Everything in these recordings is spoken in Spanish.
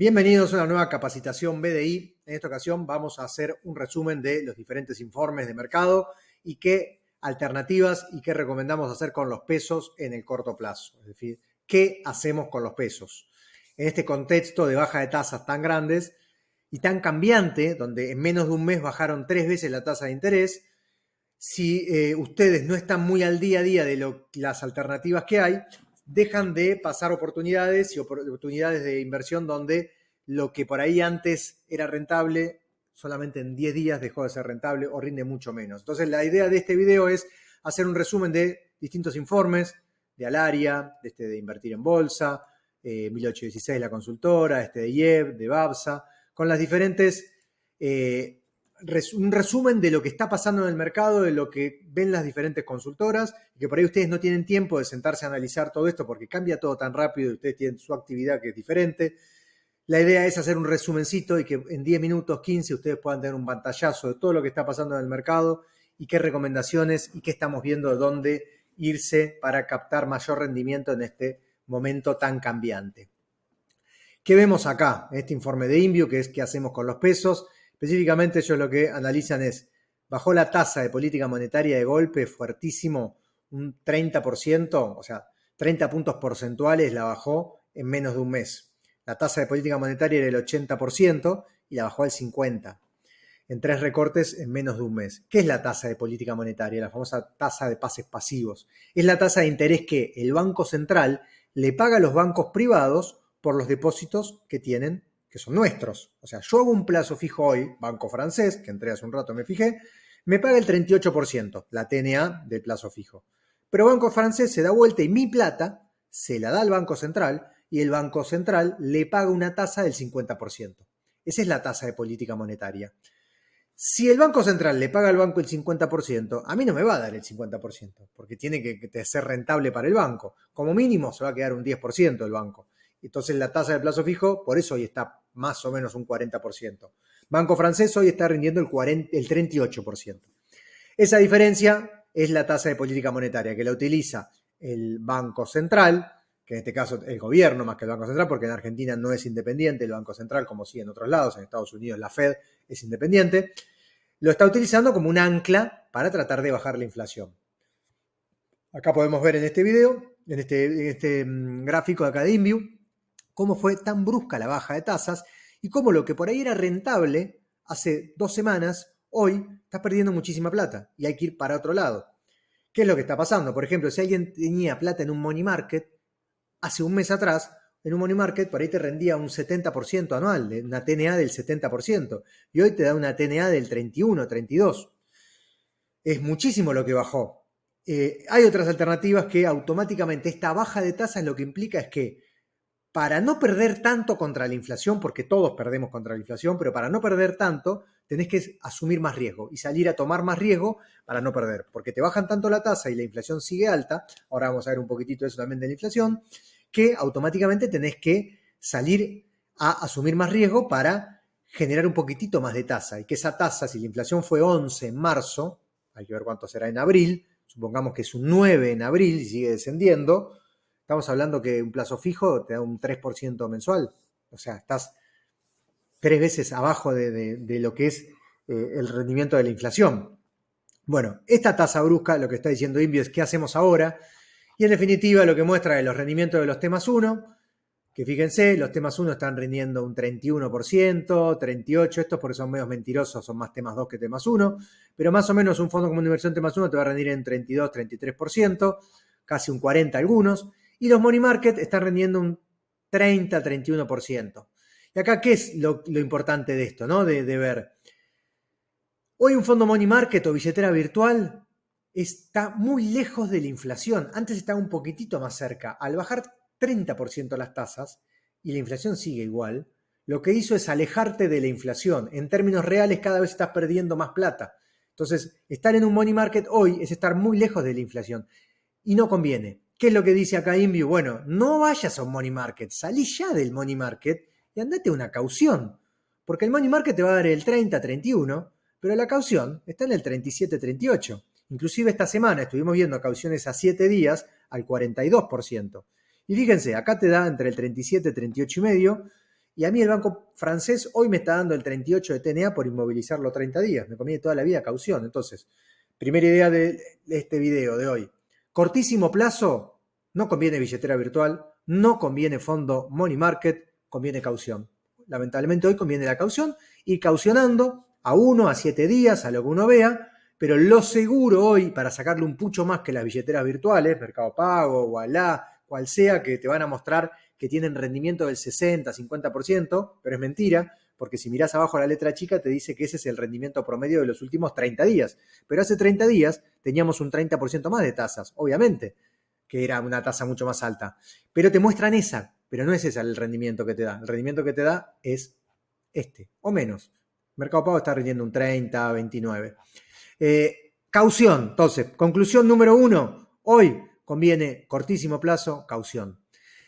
Bienvenidos a una nueva capacitación BDI. En esta ocasión vamos a hacer un resumen de los diferentes informes de mercado y qué alternativas y qué recomendamos hacer con los pesos en el corto plazo. Es decir, qué hacemos con los pesos. En este contexto de baja de tasas tan grandes y tan cambiante, donde en menos de un mes bajaron 3 veces la tasa de interés, si ustedes no están muy al día a día de las alternativas que hay, dejan de pasar oportunidades y oportunidades de inversión donde lo que por ahí antes era rentable, solamente en 10 días dejó de ser rentable o rinde mucho menos. Entonces la idea de este video es hacer un resumen de distintos informes de Alaria, de Invertir en Bolsa, 1816 la consultora, de IEB, de Babsa, con las diferentes un resumen de lo que está pasando en el mercado, de lo que ven las diferentes consultoras, y que por ahí ustedes no tienen tiempo de sentarse a analizar todo esto porque cambia todo tan rápido y ustedes tienen su actividad que es diferente. La idea es hacer un resumencito y que en 10 minutos, 15, ustedes puedan tener un pantallazo de todo lo que está pasando en el mercado y qué recomendaciones y qué estamos viendo de dónde irse para captar mayor rendimiento en este momento tan cambiante. ¿Qué vemos acá? En este informe de Inview, que es qué hacemos con los pesos. Específicamente ellos lo que analizan es, bajó la tasa de política monetaria de golpe fuertísimo, un 30%, o sea, 30 puntos porcentuales la bajó en menos de un mes. La tasa de política monetaria era el 80% y la bajó al 50%, en 3 recortes en menos de un mes. ¿Qué es la tasa de política monetaria? La famosa tasa de pases pasivos. Es la tasa de interés que el Banco Central le paga a los bancos privados por los depósitos que tienen, que son nuestros. O sea, yo hago un plazo fijo hoy, Banco Francés, que entré hace un rato, me fijé, me paga el 38%, la TNA del plazo fijo. Pero Banco Francés se da vuelta y mi plata se la da al Banco Central y el Banco Central le paga una tasa del 50%. Esa es la tasa de política monetaria. Si el Banco Central le paga al banco el 50%, a mí no me va a dar el 50%, porque tiene que ser rentable para el banco. Como mínimo se va a quedar un 10% el banco. Entonces la tasa de plazo fijo, por eso hoy está más o menos un 40%. Banco Francés hoy está rindiendo el 38%. Esa diferencia es la tasa de política monetaria, que la utiliza el Banco Central, que en este caso el gobierno más que el Banco Central, porque en Argentina no es independiente el Banco Central, como sí en otros lados, en Estados Unidos la Fed es independiente, lo está utilizando como un ancla para tratar de bajar la inflación. Acá podemos ver en este video, en este gráfico de acá de Inview, cómo fue tan brusca la baja de tasas y cómo lo que por ahí era rentable hace 2 semanas, hoy está perdiendo muchísima plata y hay que ir para otro lado. ¿Qué es lo que está pasando? Por ejemplo, si alguien tenía plata en un money market, hace un mes atrás, en un money market por ahí te rendía un 70% anual, una TNA del 70%, y hoy te da una TNA del 31, 32. Es muchísimo lo que bajó. Hay otras alternativas que automáticamente esta baja de tasas lo que implica es que para no perder tanto contra la inflación, porque todos perdemos contra la inflación, pero para no perder tanto, tenés que asumir más riesgo y salir a tomar más riesgo para no perder, porque te bajan tanto la tasa y la inflación sigue alta, ahora vamos a ver un poquitito de eso también de la inflación, que automáticamente tenés que salir a asumir más riesgo para generar un poquitito más de tasa, y que esa tasa, si la inflación fue 11 en marzo, hay que ver cuánto será en abril, supongamos que es un 9 en abril y sigue descendiendo, estamos hablando que un plazo fijo te da un 3% mensual. O sea, estás 3 veces abajo de lo que es el rendimiento de la inflación. Bueno, esta tasa brusca, lo que está diciendo Inview es qué hacemos ahora. Y en definitiva lo que muestra es los rendimientos de los T+1, que fíjense, los T+1 están rindiendo un 31%, 38%, estos porque son medios mentirosos, son más T+2 que T+1, pero más o menos un fondo como una inversión T+1 te va a rendir en 32, 33%, casi un 40% algunos, y los money market están rendiendo un 30, 31%. Y acá, ¿qué es lo importante de esto, ¿no? De ver. Hoy un fondo money market o billetera virtual está muy lejos de la inflación. Antes estaba un poquitito más cerca. Al bajar 30% las tasas y la inflación sigue igual, lo que hizo es alejarte de la inflación. En términos reales, cada vez estás perdiendo más plata. Entonces, estar en un money market hoy es estar muy lejos de la inflación y no conviene. ¿Qué es lo que dice acá Inview? Bueno, no vayas a un money market, salí ya del money market y andate a una caución. Porque el money market te va a dar el 30, 31, pero la caución está en el 37, 38. Inclusive esta semana estuvimos viendo cauciones a 7 días al 42%. Y fíjense, acá te da entre el 37, 38,5 y a mí el banco francés hoy me está dando el 38 de TNA por inmovilizarlo 30 días. Me conviene toda la vida caución. Entonces, primera idea de este video de hoy. Cortísimo plazo, no conviene billetera virtual, no conviene fondo money market, conviene caución. Lamentablemente hoy conviene la caución, ir caucionando a 1, a 7 días, a lo que uno vea, pero lo seguro hoy, para sacarle un pucho más que las billeteras virtuales, Mercado Pago, Ualá, cual sea, que te van a mostrar que tienen rendimiento del 60, 50%, pero es mentira, porque si mirás abajo la letra chica te dice que ese es el rendimiento promedio de los últimos 30 días. Pero hace 30 días teníamos un 30% más de tasas, obviamente, que era una tasa mucho más alta. Pero te muestran esa, pero no es ese el rendimiento que te da. El rendimiento que te da es este, o menos. Mercado Pago está rindiendo un 30, 29. Caución, entonces, conclusión número 1, hoy conviene cortísimo plazo, caución.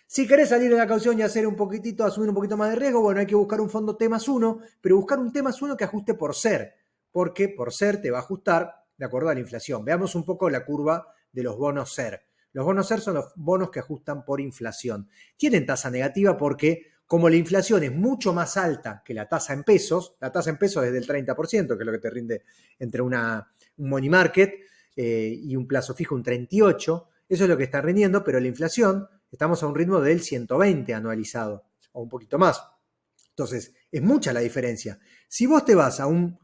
Si querés salir de la caución y hacer un poquitito, asumir un poquito más de riesgo, bueno, hay que buscar un fondo T+1, pero buscar un T+1 que ajuste por ser, porque por ser te va a ajustar de acuerdo a la inflación. Veamos un poco la curva de los bonos ser. Los bonos ser son los bonos que ajustan por inflación. Tienen tasa negativa porque como la inflación es mucho más alta que la tasa en pesos, la tasa en pesos es del 30%, que es lo que te rinde entre un money market y un plazo fijo, un 38%, eso es lo que está rindiendo, pero la inflación, estamos a un ritmo del 120 anualizado, o un poquito más. Entonces, es mucha la diferencia. Si vos te vas a un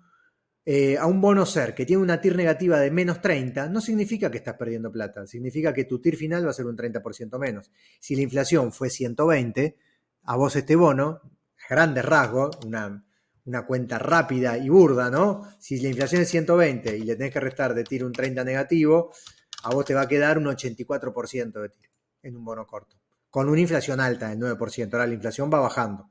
bono ser que tiene una TIR negativa de menos 30, no significa que estás perdiendo plata, significa que tu TIR final va a ser un 30% menos. Si la inflación fue 120, a vos este bono, a grandes rasgos, una cuenta rápida y burda, ¿no? Si la inflación es 120 y le tenés que restar de TIR un 30 negativo, a vos te va a quedar un 84% de TIR en un bono corto, con una inflación alta del 9%. Ahora la inflación va bajando.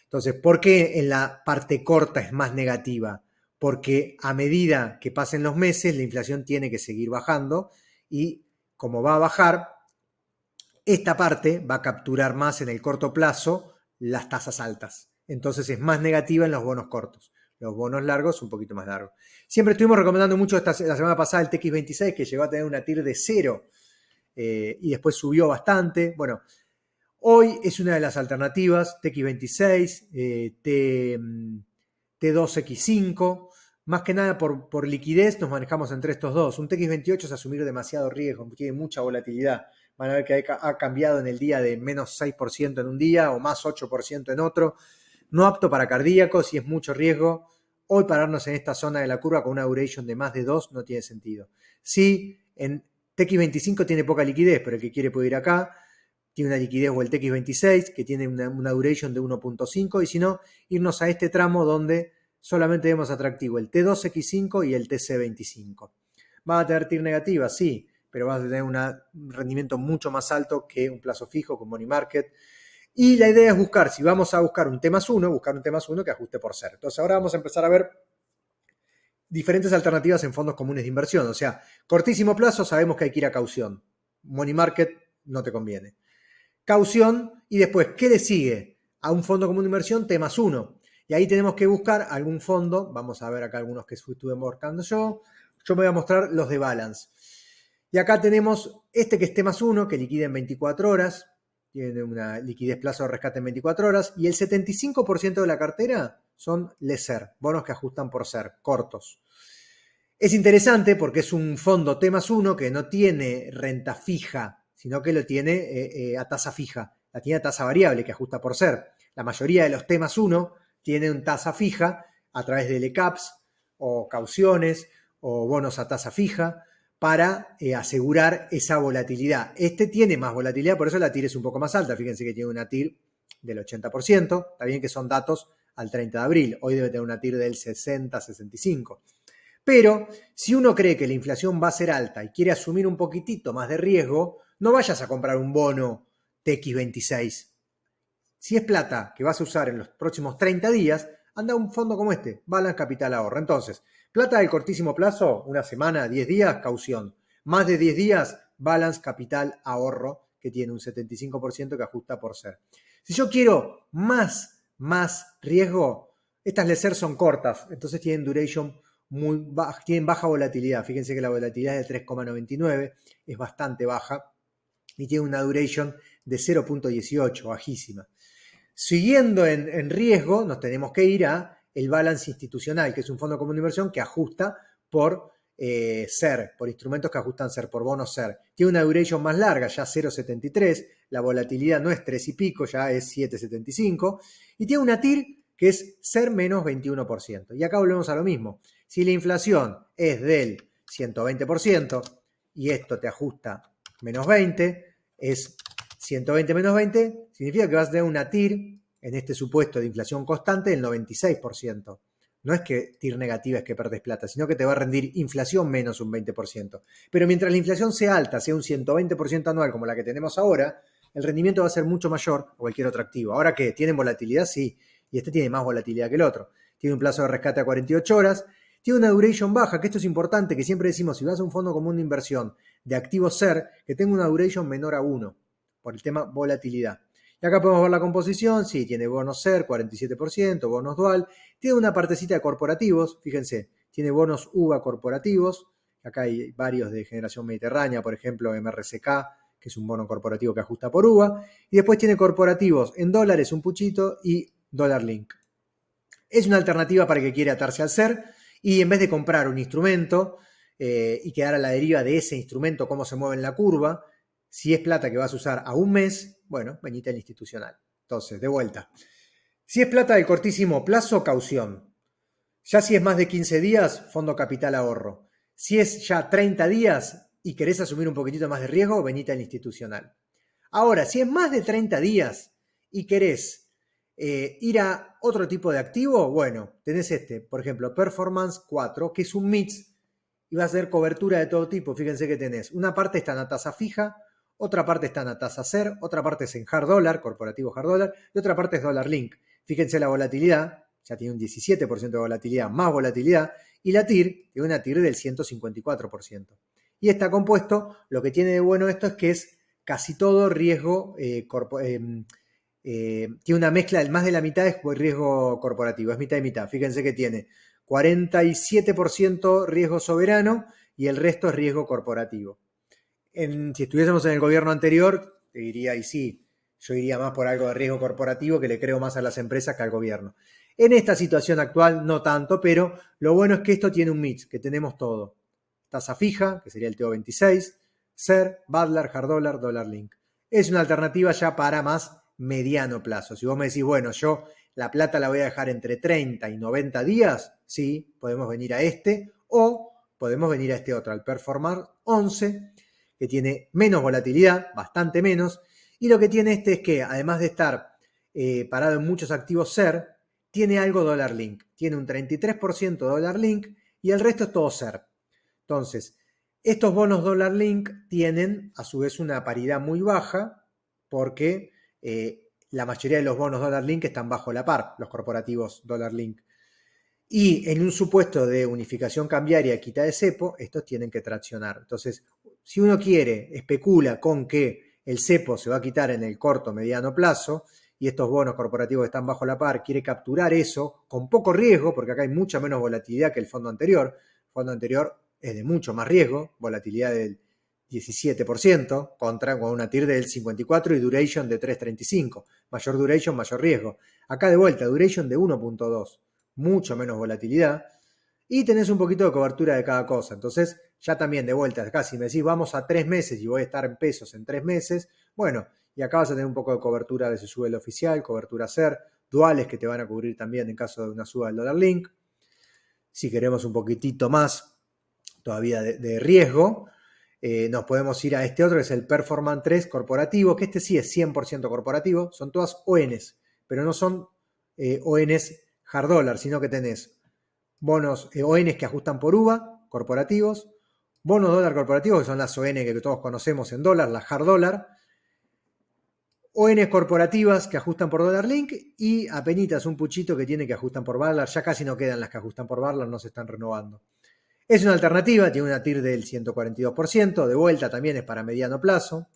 Entonces, ¿por qué en la parte corta es más negativa? Porque a medida que pasen los meses, la inflación tiene que seguir bajando y como va a bajar, esta parte va a capturar más en el corto plazo las tasas altas. Entonces es más negativa en los bonos cortos. Los bonos largos un poquito más largos. Siempre estuvimos recomendando mucho la semana pasada el TX26, que llegó a tener una TIR de 0 y después subió bastante. Bueno, hoy es una de las alternativas, TX26, T2X5, más que nada por liquidez nos manejamos entre estos dos. Un TX28 es asumir demasiado riesgo, tiene mucha volatilidad. Van a ver que ha cambiado en el día de menos 6% en un día o más 8% en otro. No apto para cardíacos y es mucho riesgo. Hoy pararnos en esta zona de la curva con una duration de más de 2 no tiene sentido. Sí, en TX25 tiene poca liquidez, pero el que quiere puede ir acá. Tiene una liquidez o el TX26 que tiene una duration de 1.5 y si no, irnos a este tramo donde solamente vemos atractivo el T2X5 y el TC25. ¿Va a tener TIR negativa? Sí, pero vas a tener un rendimiento mucho más alto que un plazo fijo con money market. Y la idea es buscar, si vamos a buscar un T+1, buscar un T+1 que ajuste por ser. Entonces ahora vamos a empezar a ver diferentes alternativas en fondos comunes de inversión. O sea, cortísimo plazo sabemos que hay que ir a caución. Money market no te conviene. Caución y después, ¿qué le sigue? A un fondo común de inversión, T+1. Y ahí tenemos que buscar algún fondo. Vamos a ver acá algunos que estuve buscando yo. Yo me voy a mostrar los de Balance. Y acá tenemos este que es T+1, que liquida en 24 horas. Tiene una liquidez plazo de rescate en 24 horas. Y el 75% de la cartera son LESER, bonos que ajustan por ser, cortos. Es interesante porque es un fondo T+1 que no tiene renta fija, sino que lo tiene a tasa fija. La tiene a tasa variable que ajusta por ser. La mayoría de los T+1 tienen tasa fija a través de LECAPs o cauciones o bonos a tasa fija para asegurar esa volatilidad. Este tiene más volatilidad, por eso la TIR es un poco más alta. Fíjense que tiene una TIR del 80%. Está bien que son datos al 30 de abril. Hoy debe tener una TIR del 60-65%. Pero si uno cree que la inflación va a ser alta y quiere asumir un poquitito más de riesgo, no vayas a comprar un bono TX26. Si es plata que vas a usar en los próximos 30 días, anda a un fondo como este, Balance Capital Ahorro. Entonces, plata del cortísimo plazo, una semana, 10 días, caución. Más de 10 días, Balance Capital Ahorro, que tiene un 75% que ajusta por ser. Si yo quiero más riesgo, estas LESER son cortas, entonces tienen duration tienen baja volatilidad. Fíjense que la volatilidad es de 3,99, es bastante baja y tiene una duration de 0.18, bajísima. Siguiendo en riesgo, nos tenemos que ir a el balance institucional, que es un fondo común de inversión que ajusta por SER, por instrumentos que ajustan SER, por bonos SER. Tiene una duration más larga, ya 0,73, la volatilidad no es 3 y pico, ya es 7,75, y tiene una TIR que es SER menos 21%. Y acá volvemos a lo mismo. Si la inflación es del 120% y esto te ajusta menos 20, es 120 menos 20, significa que vas a tener una TIR, en este supuesto de inflación constante, del 96%. No es que TIR negativa es que perdés plata, sino que te va a rendir inflación menos un 20%. Pero mientras la inflación sea alta, sea un 120% anual como la que tenemos ahora, el rendimiento va a ser mucho mayor a cualquier otro activo. ¿Ahora qué? ¿Tienen volatilidad? Sí. Y este tiene más volatilidad que el otro. Tiene un plazo de rescate a 48 horas. Tiene una duration baja, que esto es importante, que siempre decimos, si vas a un fondo común de inversión de activos SER, que tenga una duration menor a 1, por el tema volatilidad. Y acá podemos ver la composición, sí, tiene bonos SER, 47%, bonos dual, tiene una partecita de corporativos, fíjense, tiene bonos UVA corporativos, acá hay varios de generación mediterránea, por ejemplo, MRCK, que es un bono corporativo que ajusta por UVA, y después tiene corporativos en dólares, un puchito, y Dollar Link. Es una alternativa para el que quiere atarse al SER, y en vez de comprar un instrumento y quedar a la deriva de ese instrumento, cómo se mueve en la curva, si es plata que vas a usar a un mes, bueno, venite al institucional. Entonces, de vuelta. Si es plata del cortísimo plazo, caución. Ya si es más de 15 días, fondo capital ahorro. Si es ya 30 días y querés asumir un poquitito más de riesgo, venite al institucional. Ahora, si es más de 30 días y querés ir a otro tipo de activo, bueno, tenés este, por ejemplo, Performance 4, que es un mix y va a ser cobertura de todo tipo. Fíjense que tenés, una parte está en la tasa fija, otra parte está en la tasa SER, otra parte es en hard dollar, corporativo hard dollar, y otra parte es dollar link. Fíjense la volatilidad, ya tiene un 17% de volatilidad, más volatilidad, y la TIR tiene una TIR del 154%. Y está compuesto, lo que tiene de bueno esto es que es casi todo riesgo, tiene una mezcla, más de la mitad es riesgo corporativo, es mitad y mitad. Fíjense que tiene 47% riesgo soberano y el resto es riesgo corporativo. Si estuviésemos en el gobierno anterior, te diría, y sí, yo iría más por algo de riesgo corporativo, que le creo más a las empresas que al gobierno. En esta situación actual, no tanto, pero lo bueno es que esto tiene un mix, que tenemos todo. Tasa fija, que sería el TO26, SER, Badlar, Hard Dollar, Dollar Link. Es una alternativa ya para más mediano plazo. Si vos me decís, bueno, yo la plata la voy a dejar entre 30 y 90 días, sí, podemos venir a este, o podemos venir a este otro, al Performar 11, que tiene menos volatilidad, bastante menos, y lo que tiene este es que, además de estar parado en muchos activos SER, tiene algo Dollar Link. Tiene un 33% Dollar Link y el resto es todo SER. Entonces, estos bonos Dollar Link tienen a su vez una paridad muy baja porque la mayoría de los bonos Dollar Link están bajo la par, los corporativos Dollar Link. Y en un supuesto de unificación cambiaria, quita de cepo, estos tienen que traccionar. Entonces, si uno quiere, especula con que el cepo se va a quitar en el corto mediano plazo y estos bonos corporativos que están bajo la par, quiere capturar eso con poco riesgo, porque acá hay mucha menos volatilidad que el fondo anterior. El fondo anterior es de mucho más riesgo, volatilidad del 17%, con una TIR del 54% y duration de 3,35. Mayor duration, mayor riesgo. Acá de vuelta, duration de 1,2. Mucho menos volatilidad, y tenés un poquito de cobertura de cada cosa. Entonces, ya también de vuelta, acá si me decís vamos a 3 meses y voy a estar en pesos en 3 meses, bueno, y acá vas a tener un poco de cobertura de si sube el oficial, cobertura SER, duales que te van a cubrir también en caso de una suba del Dollar Link. Si queremos un poquitito más todavía de riesgo, nos podemos ir a este otro, que es el Performance 3 corporativo, que este sí es 100% corporativo, son todas ONs, pero no son ONs hard dollar, sino que tenés bonos ONs que ajustan por UVA, corporativos, bonos dólar corporativos, que son las ON que todos conocemos en dólar, las hard dollar, ONs corporativas que ajustan por Dollar Link y apenitas un puchito que tiene que ajustan por Badlar, ya casi no quedan las que ajustan por Badlar, no se están renovando. Es una alternativa, tiene una TIR del 142%, de vuelta también es para mediano plazo,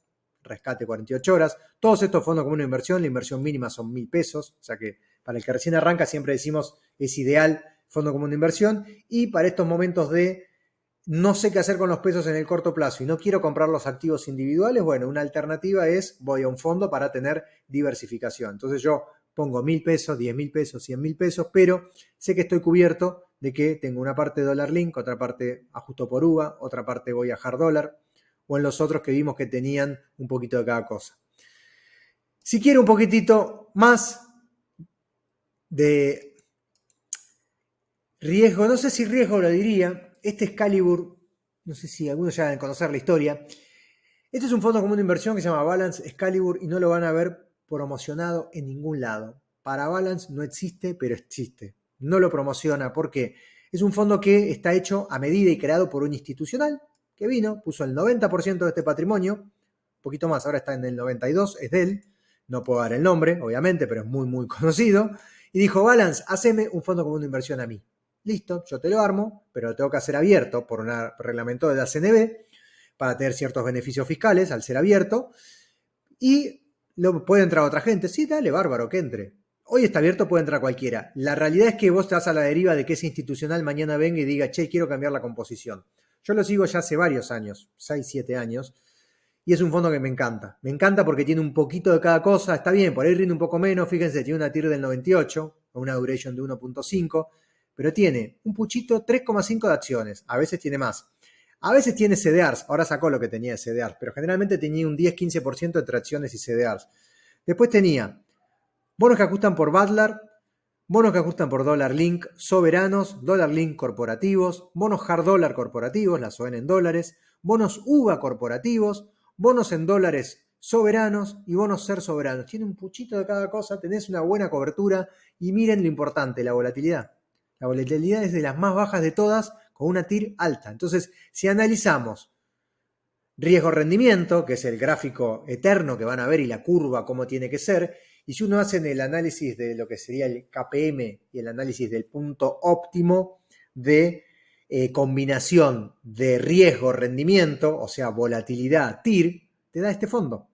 rescate 48 horas. Todos estos fondos como una inversión, la inversión mínima son 1.000 pesos, o sea que para el que recién arranca siempre decimos es ideal fondo común de inversión, y para estos momentos de no sé qué hacer con los pesos en el corto plazo y no quiero comprar los activos individuales, bueno, una alternativa es voy a un fondo para tener diversificación. Entonces yo pongo 1.000 pesos, 10.000 pesos, 100.000 pesos, pero sé que estoy cubierto de que tengo una parte de dólar link, otra parte ajusto por UVA, otra parte voy a hard dólar, o en los otros que vimos que tenían un poquito de cada cosa. Si quiero un poquitito más de riesgo, no sé si riesgo lo diría, este Excalibur, no sé si algunos ya deben conocer la historia. Este es un fondo común de inversión que se llama Balance Excalibur y no lo van a ver promocionado en ningún lado. Para Balance no existe, pero existe. No lo promociona porque es un fondo que está hecho a medida y creado por un institucional que vino, puso el 90% de este patrimonio, un poquito más, ahora está en el 92%, es de él, no puedo dar el nombre, obviamente, pero es muy, muy conocido, y dijo, Balance, haceme un fondo común de inversión a mí. Listo, yo te lo armo, pero lo tengo que hacer abierto por un reglamento de la CNB para tener ciertos beneficios fiscales al ser abierto, y puede entrar otra gente. Sí, dale, bárbaro, que entre. Hoy está abierto, puede entrar cualquiera. La realidad es que vos te vas a la deriva de que ese institucional mañana venga y diga, che, quiero cambiar la composición. Yo lo sigo ya hace varios años, 6, 7 años, y es un fondo que me encanta. Me encanta porque tiene un poquito de cada cosa, está bien, por ahí rinde un poco menos, fíjense, tiene una TIR del 98, o una duration de 1.5, pero tiene un puchito 3,5 de acciones, a veces tiene más. A veces tiene CDRs, ahora sacó lo que tenía de CDRs, pero generalmente tenía un 10-15% entre acciones y CDRs. Después tenía bonos que ajustan por Badlar, bonos que ajustan por Dollar Link soberanos, Dollar Link corporativos, bonos hard dólar corporativos, la SOEN en dólares, bonos UVA corporativos, bonos en dólares soberanos y bonos ser soberanos. Tiene un puchito de cada cosa, tenés una buena cobertura y miren lo importante, la volatilidad. La volatilidad es de las más bajas de todas con una TIR alta. Entonces, si analizamos riesgo-rendimiento, que es el gráfico eterno que van a ver y la curva cómo tiene que ser, y si uno hace el análisis de lo que sería el KPM y el análisis del punto óptimo de combinación de riesgo-rendimiento, o sea, volatilidad, TIR, te da este fondo.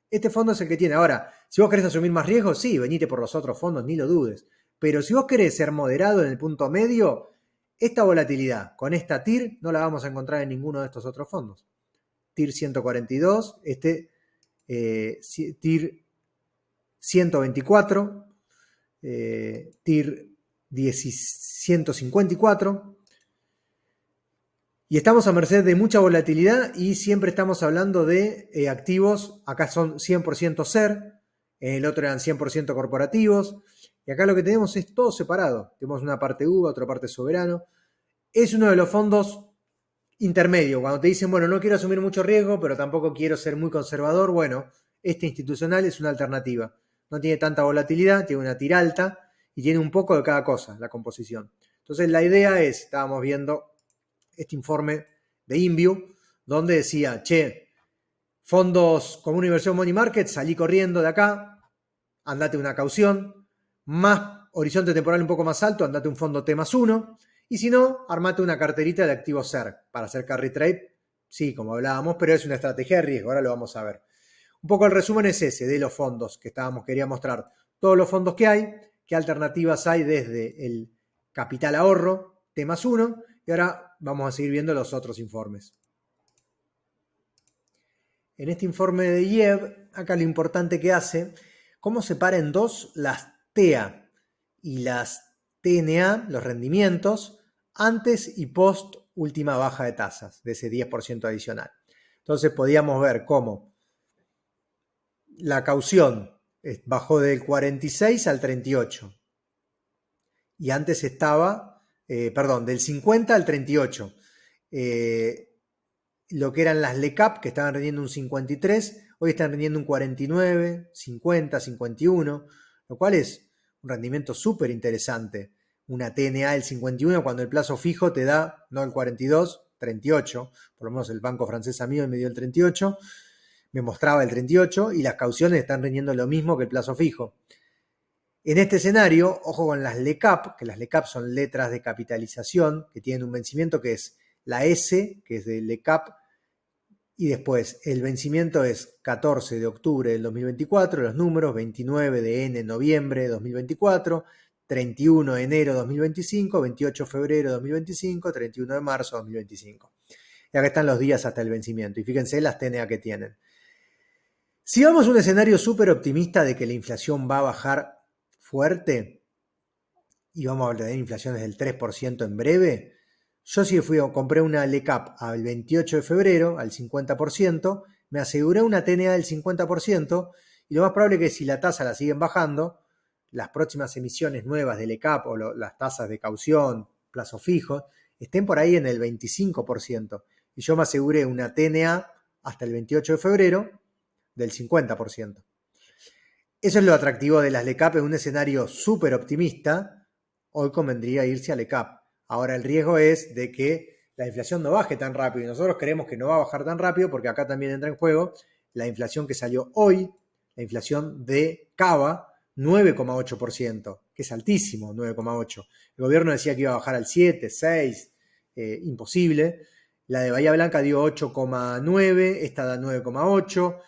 Este fondo es el que tiene. Ahora, si vos querés asumir más riesgo, sí, venite por los otros fondos, ni lo dudes. Pero si vos querés ser moderado en el punto medio, esta volatilidad con esta TIR no la vamos a encontrar en ninguno de estos otros fondos. TIR 142, TIR 124, TIR 154. Y estamos a merced de mucha volatilidad y siempre estamos hablando de activos. Acá son 100% SER, en el otro eran 100% corporativos. Y acá lo que tenemos es todo separado. Tenemos una parte UVA, otra parte soberano. Es uno de los fondos intermedios. Cuando te dicen, bueno, no quiero asumir mucho riesgo, pero tampoco quiero ser muy conservador, bueno, este institucional es una alternativa. No tiene tanta volatilidad, tiene una TIR alta y tiene un poco de cada cosa, la composición. Entonces la idea es, estábamos viendo este informe de InView, donde decía, che, fondos como una inversión money market, salí corriendo de acá, andate una caución, más horizonte temporal un poco más alto, andate un fondo T+1, y si no, armate una carterita de activos SER para hacer carry trade, sí, como hablábamos, pero es una estrategia de riesgo, ahora lo vamos a ver. Un poco el resumen es ese de los fondos que quería mostrar, todos los fondos que hay, qué alternativas hay desde el capital ahorro, T+1, y ahora vamos a seguir viendo los otros informes. En este informe de IEB, acá lo importante que hace, cómo separa en dos las TEA y las TNA, los rendimientos, antes y post última baja de tasas, de ese 10% adicional. Entonces podíamos ver cómo la caución bajó del 46 al 38. Y antes estaba, del 50 al 38. Lo que eran las LECAP, que estaban rindiendo un 53, hoy están rindiendo un 49, 50, 51, lo cual es un rendimiento súper interesante. Una TNA del 51 cuando el plazo fijo te da, no el 42, 38, por lo menos el banco francés amigo me dio el 38, me mostraba el 38 y las cauciones están rindiendo lo mismo que el plazo fijo. En este escenario, ojo con las LECAP, que las LECAP son letras de capitalización, que tienen un vencimiento que es la S, que es de LECAP, y después el vencimiento es 14 de octubre del 2024, los números 29 de noviembre de 2024, 31 de enero de 2025, 28 de febrero de 2025, 31 de marzo de 2025. Y acá están los días hasta el vencimiento, y fíjense las TNA que tienen. Si vamos a un escenario súper optimista de que la inflación va a bajar fuerte y vamos a tener inflaciones del 3% en breve, yo sí compré una LECAP al 28 de febrero al 50%, me aseguré una TNA del 50% y lo más probable es que si la tasa la siguen bajando, las próximas emisiones nuevas de LECAP o las tasas de caución, plazo fijo, estén por ahí en el 25%. Y yo me aseguré una TNA hasta el 28 de febrero del 50%. Eso es lo atractivo de las LECAP en un escenario súper optimista. Hoy convendría irse a LECAP. Ahora el riesgo es de que la inflación no baje tan rápido y nosotros creemos que no va a bajar tan rápido porque acá también entra en juego la inflación que salió hoy, la inflación de Cava, 9,8%, que es altísimo, 9,8%. El gobierno decía que iba a bajar al 7, 6, imposible. La de Bahía Blanca dio 8,9, esta da 9,8.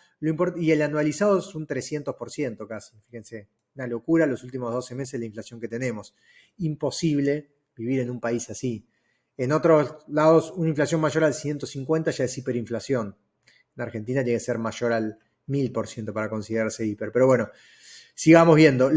Y el anualizado es un 300% casi, fíjense, una locura los últimos 12 meses la inflación que tenemos. Imposible vivir en un país así. En otros lados, una inflación mayor al 150 ya es hiperinflación. En Argentina tiene que ser mayor al 1000% para considerarse hiper. Pero bueno, sigamos viendo.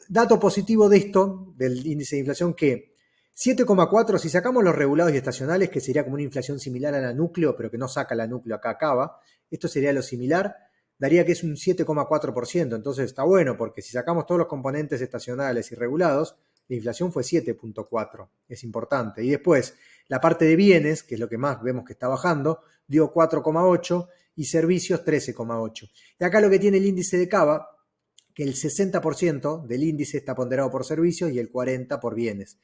Dato positivo de esto, del índice de inflación, que 7,4, si sacamos los regulados y estacionales, que sería como una inflación similar a la núcleo, pero que no saca la núcleo, acá acaba, esto sería lo similar, daría que es un 7,4%. Entonces está bueno, porque si sacamos todos los componentes estacionales y regulados, la inflación fue 7,4. Es importante. Y después, la parte de bienes, que es lo que más vemos que está bajando, dio 4,8 y servicios 13,8. Y acá lo que tiene el índice de Cava, que el 60% del índice está ponderado por servicios y el 40% por bienes.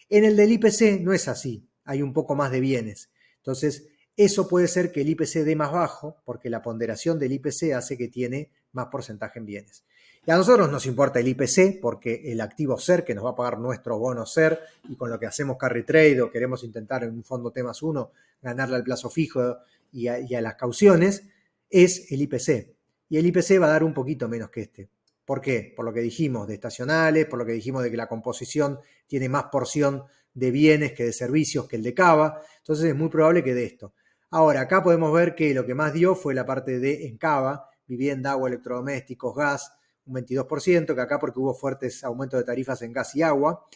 En el del IPC no es así, hay un poco más de bienes. Entonces, eso puede ser que el IPC dé más bajo, porque la ponderación del IPC hace que tiene más porcentaje en bienes. Y a nosotros nos importa el IPC, porque el activo SER, que nos va a pagar nuestro bono SER, y con lo que hacemos carry trade o queremos intentar en un fondo T+1 ganarle al plazo fijo y a las cauciones, es el IPC. Y el IPC va a dar un poquito menos que este. ¿Por qué? Por lo que dijimos de estacionales, por lo que dijimos de que la composición tiene más porción de bienes que de servicios que el de Cava. Entonces es muy probable que dé esto. Ahora, acá podemos ver que lo que más dio fue la parte de en Cava, vivienda, agua, electrodomésticos, gas, un 22%, que acá porque hubo fuertes aumentos de tarifas en gas y agua.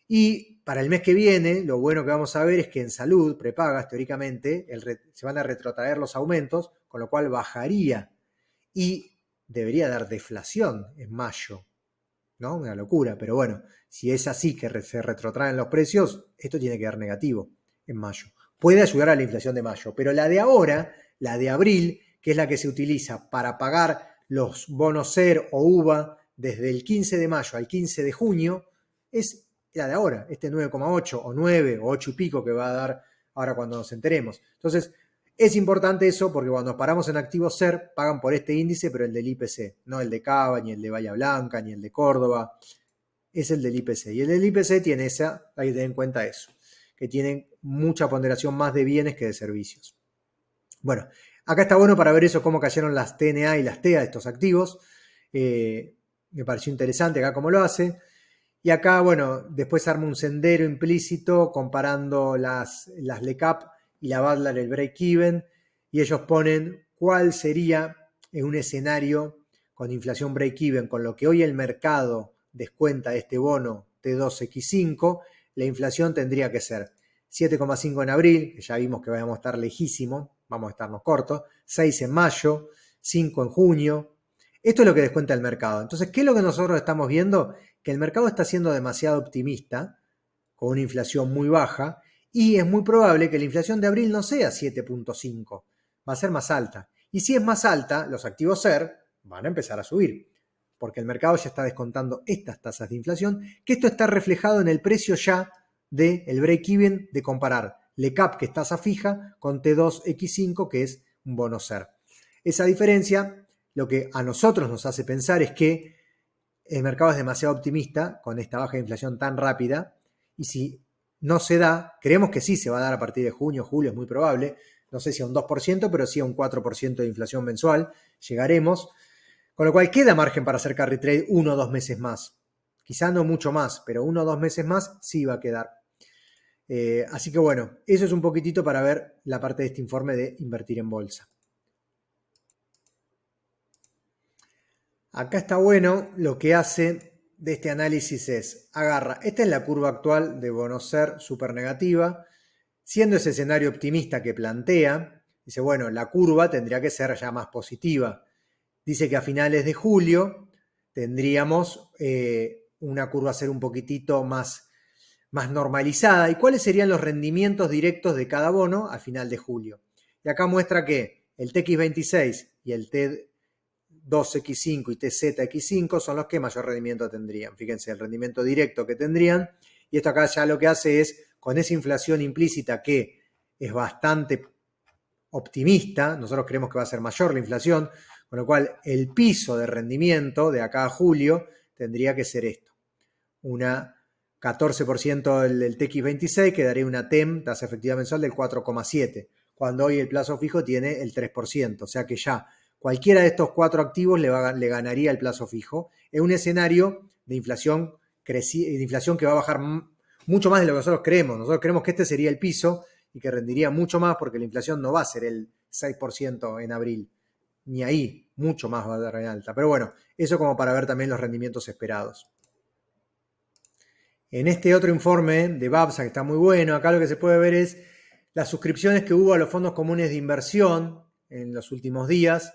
Y para el mes que viene, lo bueno que vamos a ver es que en salud, prepagas, teóricamente, se van a retrotraer los aumentos, con lo cual bajaría y debería dar deflación en mayo, ¿no? Una locura, pero bueno, si es así que se retrotraen los precios, esto tiene que dar negativo en mayo. Puede ayudar a la inflación de mayo, pero la de ahora, la de abril, que es la que se utiliza para pagar los bonos SER o UVA desde el 15 de mayo al 15 de junio, es la de ahora, este 9,8 o 9 o 8 y pico que va a dar ahora cuando nos enteremos. Entonces, es importante eso porque cuando nos paramos en activos SER, pagan por este índice, pero el del IPC, no el de Cava, ni el de Bahía Blanca, ni el de Córdoba, es el del IPC. Y el del IPC tiene hay que tener en cuenta eso, que tienen mucha ponderación más de bienes que de servicios. Bueno, acá está bueno para ver eso, cómo cayeron las TNA y las TEA de estos activos. Me pareció interesante acá cómo lo hace. Y acá, bueno, después arma un sendero implícito comparando las LECAP y la Badlar, el break-even, y ellos ponen cuál sería en un escenario con inflación break-even, con lo que hoy el mercado descuenta este bono T2X5, la inflación tendría que ser 7,5 en abril, que ya vimos que vamos a estar lejísimo, vamos a estarnos cortos, 6 en mayo, 5 en junio. Esto es lo que descuenta el mercado. Entonces, ¿qué es lo que nosotros estamos viendo? Que el mercado está siendo demasiado optimista, con una inflación muy baja, y es muy probable que la inflación de abril no sea 7,5, va a ser más alta. Y si es más alta, los activos SER van a empezar a subir, porque el mercado ya está descontando estas tasas de inflación, que esto está reflejado en el precio ya del break-even de comparar LECAP, que es tasa fija, con T2X5, que es un bono SER. Esa diferencia, lo que a nosotros nos hace pensar es que el mercado es demasiado optimista con esta baja de inflación tan rápida, y si no se da, creemos que sí se va a dar a partir de junio, julio, es muy probable, no sé si a un 2%, pero sí a un 4% de inflación mensual, llegaremos, con lo cual queda margen para hacer carry trade 1 o 2 meses más, quizá no mucho más, pero 1 o 2 meses más sí va a quedar. Así que bueno, eso es un poquitito para ver la parte de este informe de invertir en bolsa. Acá está bueno lo que hace de este análisis es, agarra, esta es la curva actual de bono SER súper negativa, siendo ese escenario optimista que plantea, dice, bueno, la curva tendría que ser ya más positiva. Dice que a finales de julio tendríamos una curva a ser un poquitito más normalizada. ¿Y cuáles serían los rendimientos directos de cada bono a final de julio? Y acá muestra que el TX26 y el T2X5 y TZX5 son los que mayor rendimiento tendrían. Fíjense, el rendimiento directo que tendrían. Y esto acá ya lo que hace es, con esa inflación implícita que es bastante optimista, nosotros creemos que va a ser mayor la inflación, con lo cual el piso de rendimiento de acá a julio tendría que ser esto. Una 14% del TX26 que daría una TEM, tasa efectiva mensual, del 4,7%, cuando hoy el plazo fijo tiene el 3%. O sea que ya cualquiera de estos cuatro activos le ganaría el plazo fijo en un escenario de inflación que va a bajar mucho más de lo que nosotros creemos. Nosotros creemos que este sería el piso y que rendiría mucho más porque la inflación no va a ser el 6% en abril. Ni ahí, mucho más va a dar en alta. Pero bueno, eso como para ver también los rendimientos esperados. En este otro informe de BABSA, que está muy bueno, acá lo que se puede ver es las suscripciones que hubo a los fondos comunes de inversión en los últimos días,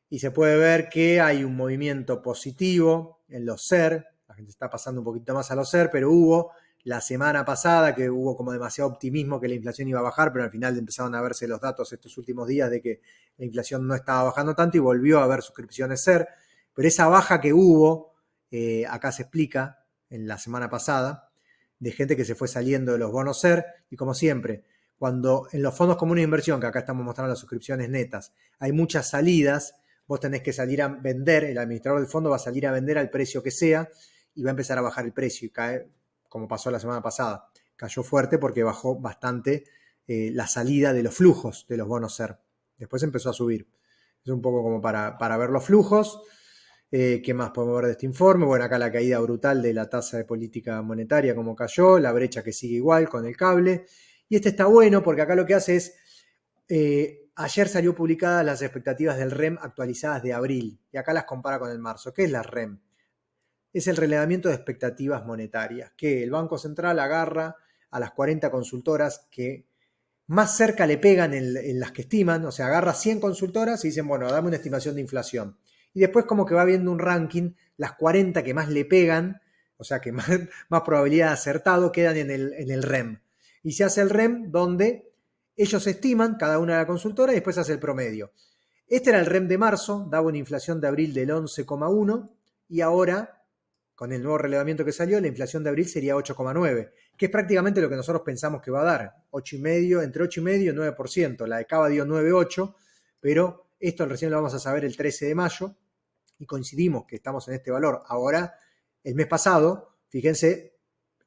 y se puede ver que hay un movimiento positivo en los SER, la gente está pasando un poquito más a los SER, pero hubo la semana pasada que hubo como demasiado optimismo que la inflación iba a bajar, pero al final empezaron a verse los datos estos últimos días de que la inflación no estaba bajando tanto y volvió a haber suscripciones SER, pero esa baja que hubo, acá se explica, en la semana pasada, de gente que se fue saliendo de los bonos SER, y como siempre, cuando en los fondos comunes de inversión, que acá estamos mostrando las suscripciones netas, hay muchas salidas, vos tenés que salir a vender, el administrador del fondo va a salir a vender al precio que sea y va a empezar a bajar el precio y cae, como pasó la semana pasada. Cayó fuerte porque bajó bastante la salida de los flujos de los bonos SER. Después empezó a subir. Es un poco como para ver los flujos. ¿Qué más podemos ver de este informe? Bueno, acá la caída brutal de la tasa de política monetaria, como cayó, la brecha que sigue igual con el cable. Y este está bueno porque acá lo que hace es, ayer salió publicadas las expectativas del REM actualizadas de abril, y acá las compara con el marzo. ¿Qué es la REM? Es el relevamiento de expectativas monetarias, que el Banco Central agarra a las 40 consultoras que más cerca le pegan en las que estiman, o sea, agarra 100 consultoras y dicen, bueno, dame una estimación de inflación. Y después como que va viendo un ranking, las 40 que más le pegan, o sea, que más probabilidad de acertado, quedan en el REM. Y se hace el REM donde ellos estiman, cada una de la consultora, y después hace el promedio. Este era el REM de marzo, daba una inflación de abril del 11,1, y ahora, con el nuevo relevamiento que salió, la inflación de abril sería 8,9, que es prácticamente lo que nosotros pensamos que va a dar, 8,5, entre 8,5 y 9%. La de Cava dio 9,8, pero esto recién lo vamos a saber el 13 de mayo, y coincidimos que estamos en este valor. Ahora, el mes pasado, fíjense,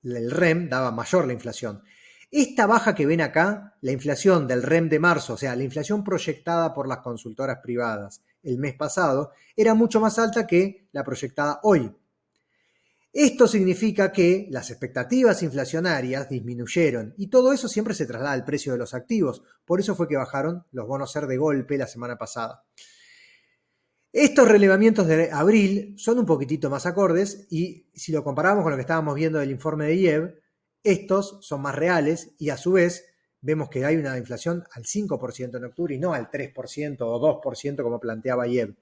el REM daba mayor la inflación. Esta baja que ven acá, la inflación del REM de marzo, o sea, la inflación proyectada por las consultoras privadas el mes pasado, era mucho más alta que la proyectada hoy. Esto significa que las expectativas inflacionarias disminuyeron y todo eso siempre se traslada al precio de los activos. Por eso fue que bajaron los bonos SER de golpe la semana pasada. Estos relevamientos de abril son un poquitito más acordes y si lo comparamos con lo que estábamos viendo del informe de IEB, estos son más reales y a su vez vemos que hay una inflación al 5% en octubre y no al 3% o 2% como planteaba IEB.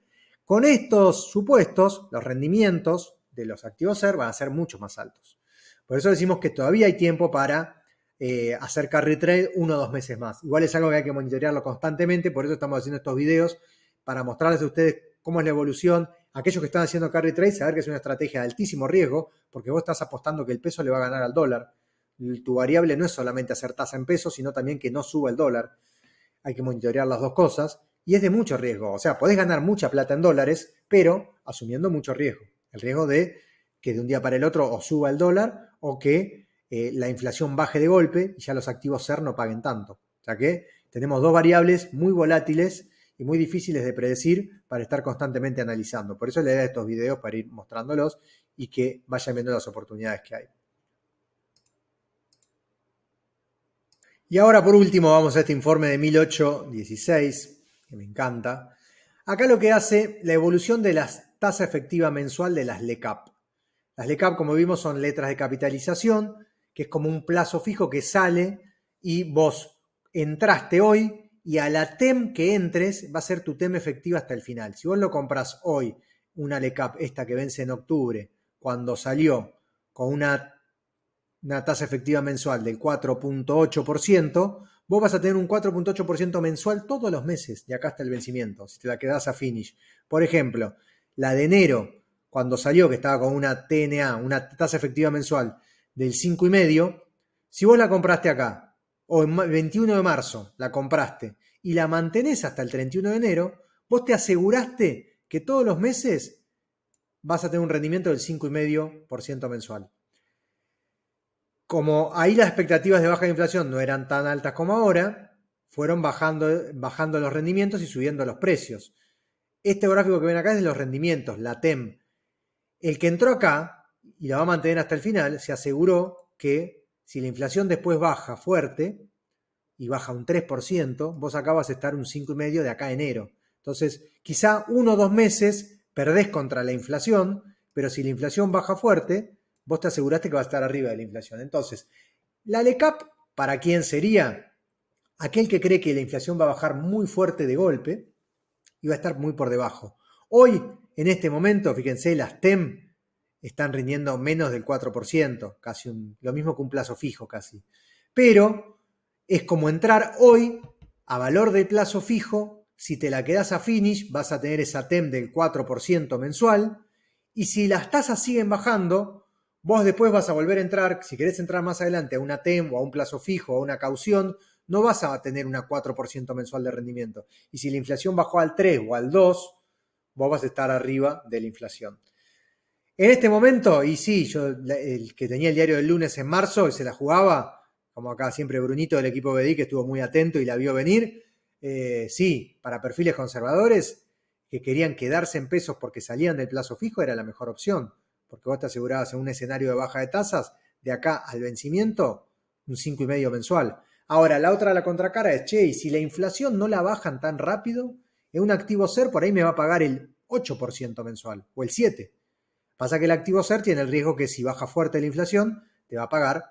Con estos supuestos, los rendimientos de los activos SER van a ser mucho más altos. Por eso decimos que todavía hay tiempo para hacer carry trade 1 o 2 meses más. Igual es algo que hay que monitorearlo constantemente, por eso estamos haciendo estos videos para mostrarles a ustedes cómo es la evolución. Aquellos que están haciendo carry trade, saber que es una estrategia de altísimo riesgo, porque vos estás apostando que el peso le va a ganar al dólar. Tu variable no es solamente hacer tasa en pesos, sino también que no suba el dólar. Hay que monitorear las dos cosas y es de mucho riesgo. O sea, podés ganar mucha plata en dólares, pero asumiendo mucho riesgo. El riesgo de que de un día para el otro o suba el dólar o que la inflación baje de golpe y ya los activos SER no paguen tanto. O sea que tenemos dos variables muy volátiles y muy difíciles de predecir para estar constantemente analizando. Por eso la idea de estos videos, para ir mostrándolos y que vayan viendo las oportunidades que hay. Y ahora por último vamos a este informe de 1816, que me encanta. Acá lo que hace la evolución de la tasa efectiva mensual de las LECAP. Las LECAP, como vimos, son letras de capitalización, que es como un plazo fijo que sale y vos entraste hoy y a la TEM que entres va a ser tu TEM efectiva hasta el final. Si vos lo compras hoy, una LECAP, esta que vence en octubre, cuando salió con una tasa efectiva mensual del 4.8%, vos vas a tener un 4.8% mensual todos los meses, de acá hasta el vencimiento, si te la quedás a finish. Por ejemplo, la de enero, cuando salió, que estaba con una TNA, una tasa efectiva mensual del 5,5, si vos la compraste acá, o el 21 de marzo la compraste, y la mantenés hasta el 31 de enero, vos te aseguraste que todos los meses vas a tener un rendimiento del 5,5% mensual. Como ahí las expectativas de baja de inflación no eran tan altas como ahora, fueron bajando los rendimientos y subiendo los precios. Este gráfico que ven acá es de los rendimientos, la TEM. El que entró acá y la va a mantener hasta el final, se aseguró que si la inflación después baja fuerte y baja un 3%, vos acá vas a estar un 5,5% de acá a enero. Entonces, quizá 1 o 2 meses perdés contra la inflación, pero si la inflación baja fuerte, vos te aseguraste que va a estar arriba de la inflación. Entonces, la LECAP, ¿para quién sería? Aquel que cree que la inflación va a bajar muy fuerte de golpe y va a estar muy por debajo. Hoy, en este momento, fíjense, las TEM están rindiendo menos del 4%, casi lo mismo que un plazo fijo casi. Pero es como entrar hoy a valor del plazo fijo. Si te la quedás a finish, vas a tener esa TEM del 4% mensual. Y si las tasas siguen bajando, vos después vas a volver a entrar, si querés entrar más adelante a una TEM o a un plazo fijo o a una caución, no vas a tener una 4% mensual de rendimiento. Y si la inflación bajó al 3 o al 2, vos vas a estar arriba de la inflación. En este momento, y sí, yo el que tenía el diario del lunes en marzo y se la jugaba, como acá siempre Brunito del equipo BDI, que estuvo muy atento y la vio venir, sí, para perfiles conservadores que querían quedarse en pesos porque salían del plazo fijo era la mejor opción, porque vos te asegurabas en un escenario de baja de tasas, de acá al vencimiento, un 5,5 mensual. Ahora, la otra, la contracara es, che, y si la inflación no la bajan tan rápido, en un activo SER por ahí me va a pagar el 8% mensual o el 7%. Pasa que el activo SER tiene el riesgo que si baja fuerte la inflación, te va a pagar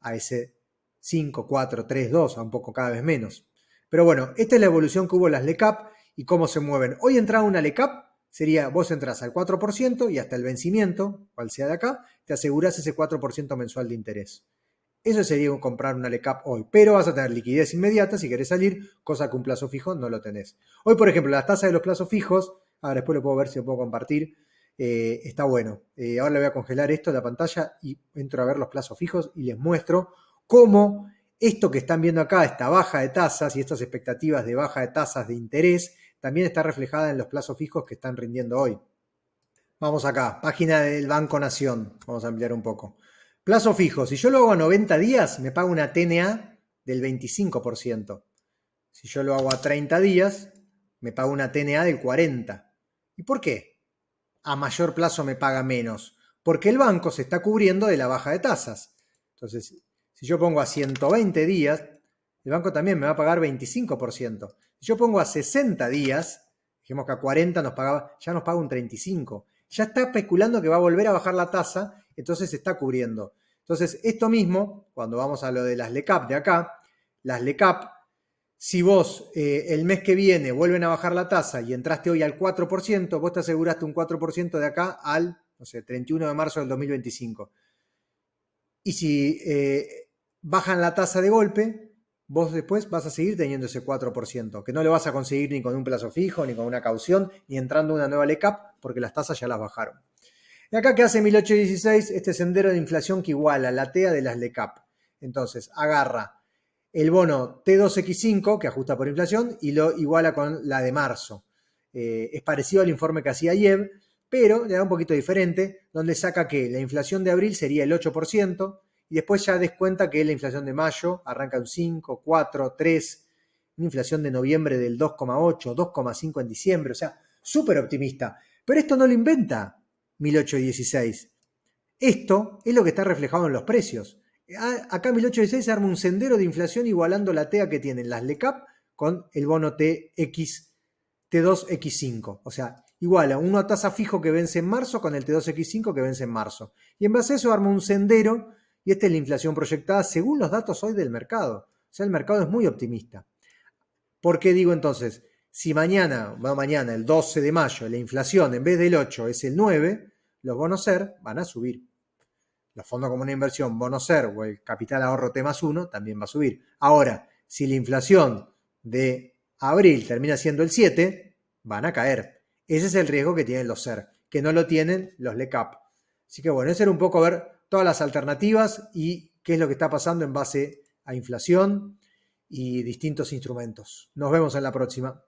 a ese 5, 4, 3, 2, a un poco cada vez menos. Pero bueno, esta es la evolución que hubo en las LECAP y cómo se mueven. Hoy entrar una LECAP sería, vos entras al 4% y hasta el vencimiento, cual sea de acá, te aseguras ese 4% mensual de interés. Eso sería comprar una LECAP hoy, pero vas a tener liquidez inmediata si querés salir, cosa que un plazo fijo no lo tenés. Hoy, por ejemplo, las tasas de los plazos fijos, ahora después lo puedo ver si lo puedo compartir, está bueno. Ahora le voy a congelar esto de la pantalla y entro a ver los plazos fijos y les muestro cómo esto que están viendo acá, esta baja de tasas y estas expectativas de baja de tasas de interés, también está reflejada en los plazos fijos que están rindiendo hoy. Vamos acá, página del Banco Nación. Vamos a ampliar un poco. Plazo fijo, si yo lo hago a 90 días, me paga una TNA del 25%. Si yo lo hago a 30 días, me paga una TNA del 40%. ¿Y por qué? A mayor plazo me paga menos. Porque el banco se está cubriendo de la baja de tasas. Entonces, si yo pongo a 120 días, el banco también me va a pagar 25%. Si yo pongo a 60 días, dijimos que a 40 ya nos paga un 35%. Ya está especulando que va a volver a bajar la tasa, entonces se está cubriendo. Entonces, esto mismo, cuando vamos a lo de las LECAP de acá, las LECAP, si vos el mes que viene vuelven a bajar la tasa y entraste hoy al 4%, vos te aseguraste un 4% de acá al, no sé, 31 de marzo del 2025. Y si bajan la tasa de golpe, vos después vas a seguir teniendo ese 4%, que no lo vas a conseguir ni con un plazo fijo, ni con una caución, ni entrando una nueva LECAP, porque las tasas ya las bajaron. Y acá que hace 1816, este sendero de inflación que iguala la TEA de las LECAP. Entonces, agarra el bono T2X5, que ajusta por inflación, y lo iguala con la de marzo. Es parecido al informe que hacía IEB, pero le da un poquito diferente, donde saca que la inflación de abril sería el 8%, y después ya descuenta que la inflación de mayo arranca un 5, 4, 3, una inflación de noviembre del 2,8, 2,5 en diciembre, o sea, súper optimista. Pero esto no lo inventa 1816. Esto es lo que está reflejado en los precios. Acá en 1816 se arma un sendero de inflación igualando la TEA que tienen las LECAP con el bono T2X5. O sea, igual a una tasa fijo que vence en marzo con el T2X5 que vence en marzo. Y en base a eso armo un sendero y esta es la inflación proyectada según los datos hoy del mercado. O sea, el mercado es muy optimista. ¿Por qué digo entonces? Si mañana, el 12 de mayo, la inflación en vez del 8 es el 9, los bonos SER van a subir. Los fondos comunes de inversión, bonos SER o el capital ahorro T más 1 también va a subir. Ahora, si la inflación de abril termina siendo el 7, van a caer. Ese es el riesgo que tienen los SER, que no lo tienen los LECAP. Así que bueno, ese era un poco ver todas las alternativas y qué es lo que está pasando en base a inflación y distintos instrumentos. Nos vemos en la próxima.